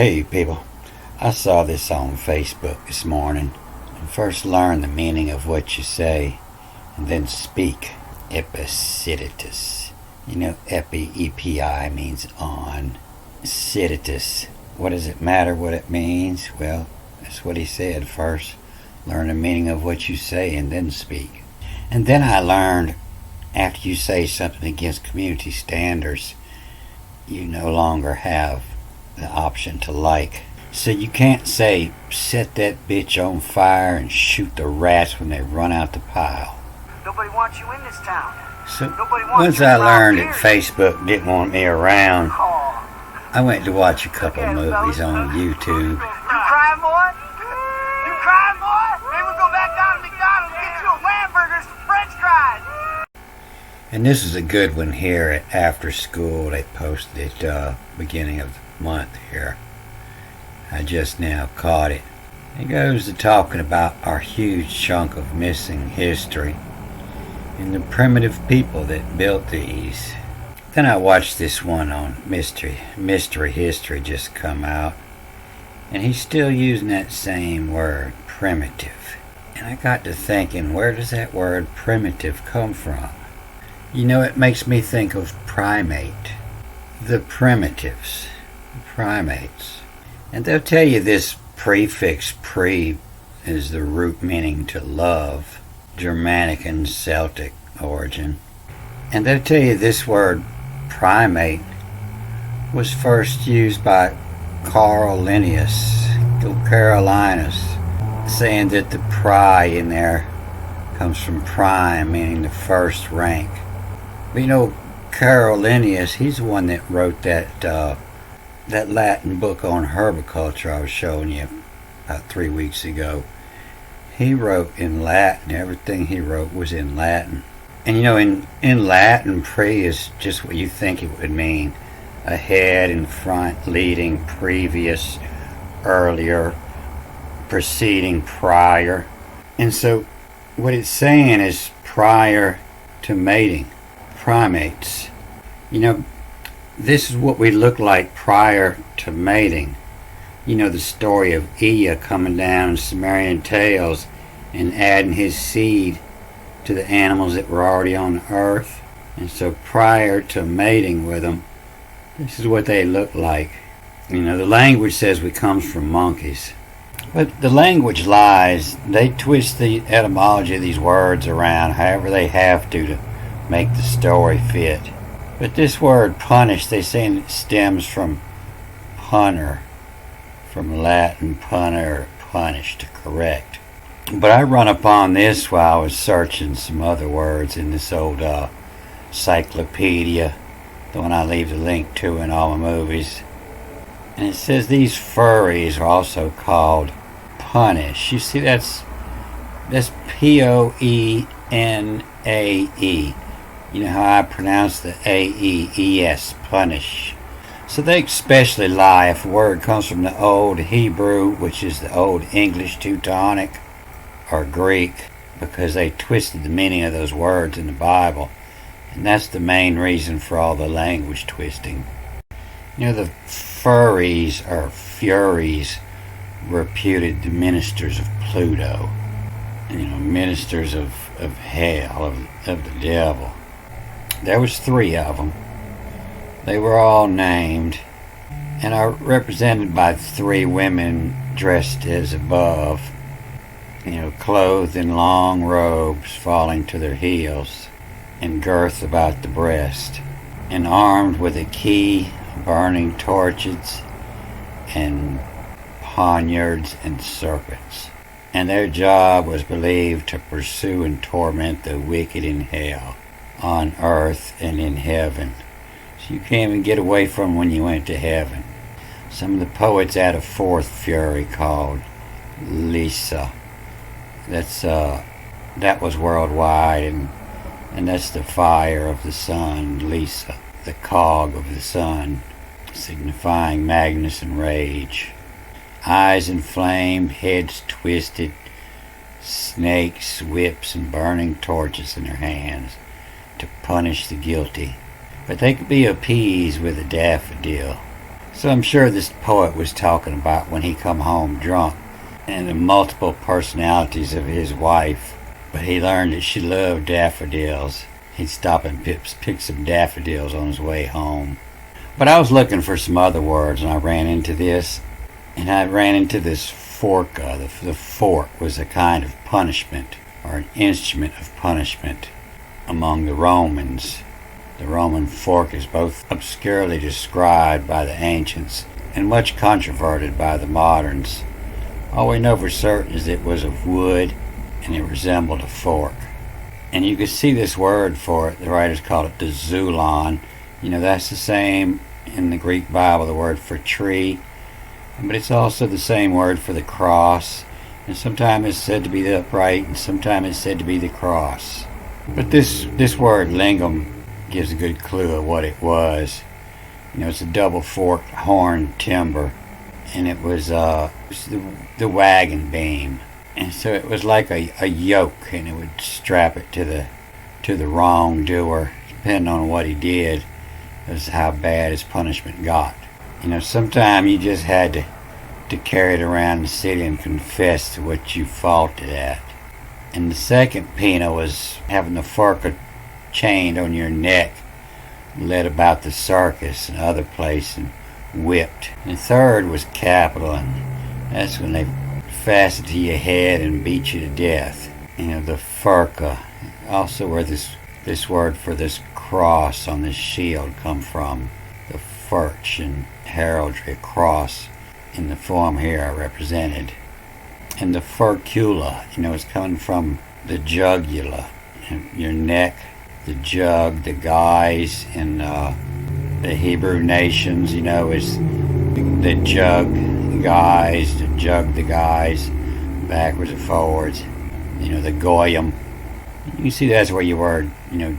Hey people, I saw this on Facebook this morning and first learned the meaning of what you say and then speak. Epicitetus. You know, epi, E-P-I means on. Cititus. What does it matter what it means? Well, that's what he said. First learn the meaning of what you say and then speak. And then I learned after you say something against community standards, you no longer have the option to like. So you can't say, set that bitch on fire and shoot the rats when they run out the pile. Nobody wants you in this town. So once I learned that Facebook didn't want me around, I went to watch a couple movies on YouTube. You crying, boy? You crying, boy? Maybe we'll go back down to McDonald's and get you a Lamburgers and French fries. And this is a good one here at After School. They posted it beginning of the month here. I just now caught it. It goes to talking about our huge chunk of missing history and the primitive people that built these. Then I watched this one on Mystery History just come out, and he's still using that same word, primitive. And I got to thinking, where does that word primitive come from? You know, it makes me think of primate. The primitives, primates. And they'll tell you this prefix pre is the root meaning to love, Germanic and Celtic origin. And they'll tell you this word primate was first used by Carl Linnaeus, Carolinus, saying that the pri in there comes from prime, meaning the first rank. But you know, Carl Linnaeus, he's the one that wrote that Latin book on herbiculture I was showing you about 3 weeks ago. He wrote in Latin. Everything he wrote was in Latin. And you know, in Latin, pre is just what you think it would mean. Ahead, in front, leading, previous, earlier, preceding, prior. And so what it's saying is prior to mating. Primates. You know, this is what we look like prior to mating. You know, the story of Ea coming down in Sumerian tales and adding his seed to the animals that were already on the earth. And so prior to mating with them, this is what they look like. You know, the language says we comes from monkeys. But the language lies. They twist the etymology of these words around however they have to make the story fit. But this word punish, they say it stems from punner, from Latin punner, punish, to correct. But I run upon this while I was searching some other words in this old encyclopedia, the one I leave the link to in all my movies. And it says these furries are also called punish. You see, that's Poenae. You know how I pronounce the A-E-E-S, punish. So they especially lie if a word comes from the Old Hebrew, which is the Old English Teutonic, or Greek, because they twisted the meaning of those words in the Bible. And that's the main reason for all the language twisting. You know, the furries, or furies, reputed the ministers of Pluto. You know, ministers of hell, of the devil. There was 3 of them. They were all named and are represented by 3 women dressed as above, you know, clothed in long robes falling to their heels and girth about the breast, and armed with a key, burning torches, and poniards and serpents. And their job was believed to pursue and torment the wicked in hell, on earth and in heaven. So you can't even get away from when you went to heaven. Some of the poets had a 4th fury called Lisa. That was worldwide, and that's the fire of the sun, Lisa, the cog of the sun, signifying madness and rage. Eyes inflamed, heads twisted, snakes, whips, and burning torches in their hands to punish the guilty. But they could be appeased with a daffodil. So I'm sure this poet was talking about when he come home drunk and the multiple personalities of his wife. But he learned that she loved daffodils. He'd stop and pick some daffodils on his way home. But I was looking for some other words, and I ran into this. And I ran into this forca. The fork was a kind of punishment, or an instrument of punishment among the Romans. The Roman fork is both obscurely described by the ancients and much controverted by the moderns. All we know for certain is it was of wood and it resembled a fork. And you can see this word for it. The writers call it the zulon. That's the same in the Greek Bible, the word for tree. But it's also the same word for the cross. And sometimes it's said to be the upright, and sometimes it's said to be the cross. But this word lingam gives a good clue of what it was. It's a double forked horn timber, and it was the wagon beam, and so it was like a yoke, and it would strap it to the wrongdoer, depending on what he did. That's how bad his punishment got. Sometimes you just had to carry it around the city and confess to what you faulted at. And the second penal was having the fork chained on your neck, led about the circus and other places and whipped. And the third was capital, and that's when they fastened to your head and beat you to death. The furca, also where this word for this cross on this shield come from. The furch in heraldry, a cross in the form here I represented. And the furcula, it's coming from the jugula, your neck. The jug, the guys in the Hebrew nations, is the jug guys, the guys, backwards and forwards. The goyim. You can see that's where your word,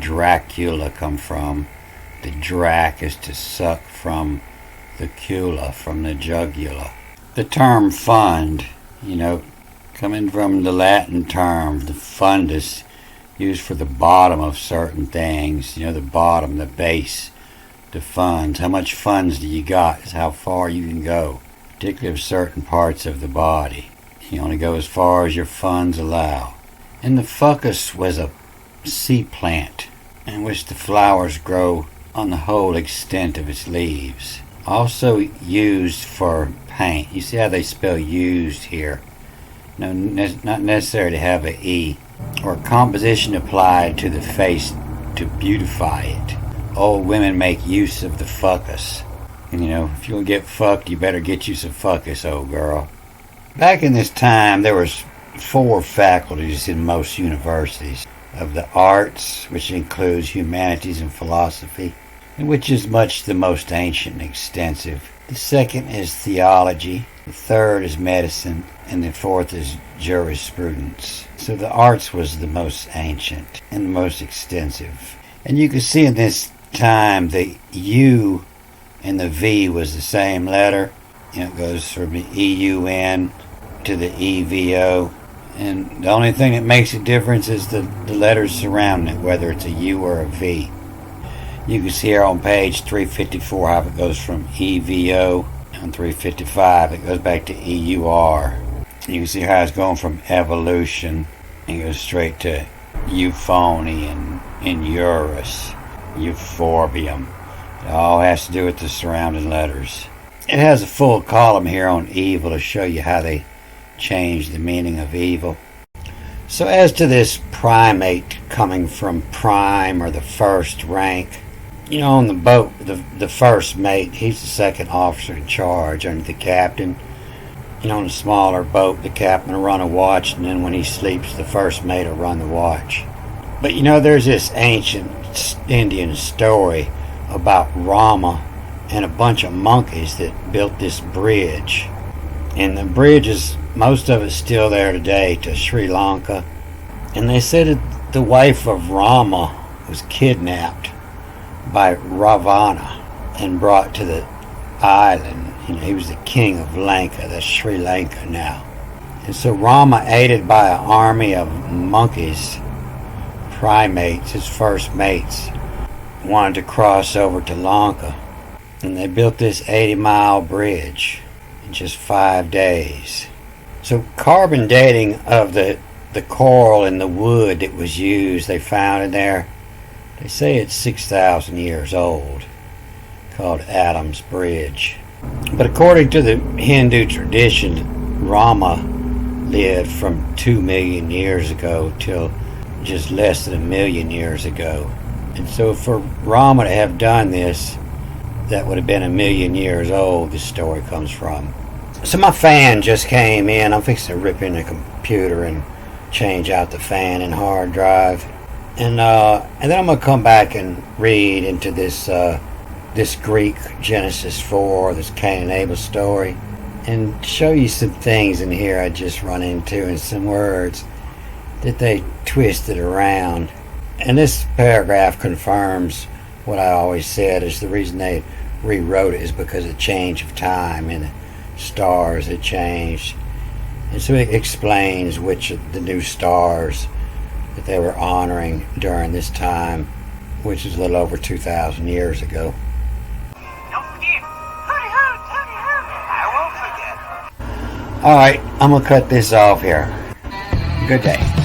Dracula come from. The drac is to suck from the cula, from the jugula. The term fund, coming from the Latin term, the fundus, used for the bottom of certain things, the bottom, the base, the funds. How much funds do you got is how far you can go, particularly of certain parts of the body. You only go as far as your funds allow. And the fucus was a sea plant in which the flowers grow on the whole extent of its leaves. Also used for paint. You see how they spell used here? No, not necessary to have an E. Or composition applied to the face to beautify it. Old women make use of the fucus. And if you want to get fucked, you better get you some fucus, old girl. Back in this time, there was 4 faculties in most universities. Of the arts, which includes humanities and philosophy, and which is much the most ancient and extensive. The second is theology. The third is medicine. And the fourth is jurisprudence. So the arts was the most ancient and the most extensive. And you can see in this time the U and the V was the same letter. It goes from the EUN to the EVO. And the only thing that makes a difference is the letters surrounding it, whether it's a U or a V. You can see here on page 354 how it goes from EVO. On 355 it goes back to EUR. You can see how it's going from evolution and goes straight to euphony and eurus, euphorbium. It all has to do with the surrounding letters. It has a full column here on evil to show you how they changed the meaning of evil. So as to this primate coming from prime or the first rank, on the boat, the first mate, he's the second officer in charge under the captain. On a smaller boat, the captain will run a watch, and then when he sleeps, the first mate will run the watch. But there's this ancient Indian story about Rama and a bunch of monkeys that built this bridge. And the bridge is, most of it's still there today, to Sri Lanka. And they said that the wife of Rama was kidnapped by Ravana and brought to the island. He was the king of Lanka, that's Sri Lanka now. And so Rama, aided by an army of monkeys, primates, his first mates, wanted to cross over to Lanka. And they built this 80-mile bridge in just 5 days. So carbon dating of the coral and the wood that was used, they found in there, they say it's 6,000 years old, called Adam's Bridge. But according to the Hindu tradition, Rama lived from 2 million years ago till just less than 1 million years ago. And so for Rama to have done this, that would have been 1 million years old, this story comes from. So my fan just came in. I'm fixing to rip in the computer and change out the fan and hard drive. And then I'm going to come back and read into this Greek Genesis 4, this Cain and Abel story, and show you some things in here I just run into and some words that they twisted around. And this paragraph confirms what I always said, is the reason they rewrote it is because of change of time and the stars had changed. And so it explains which of the new stars that they were honoring during this time, which is a little over 2,000 years ago. Don't forget. Hooty hoo, tooty hoo. I won't forget. Alright, I'm going to cut this off here. Good day.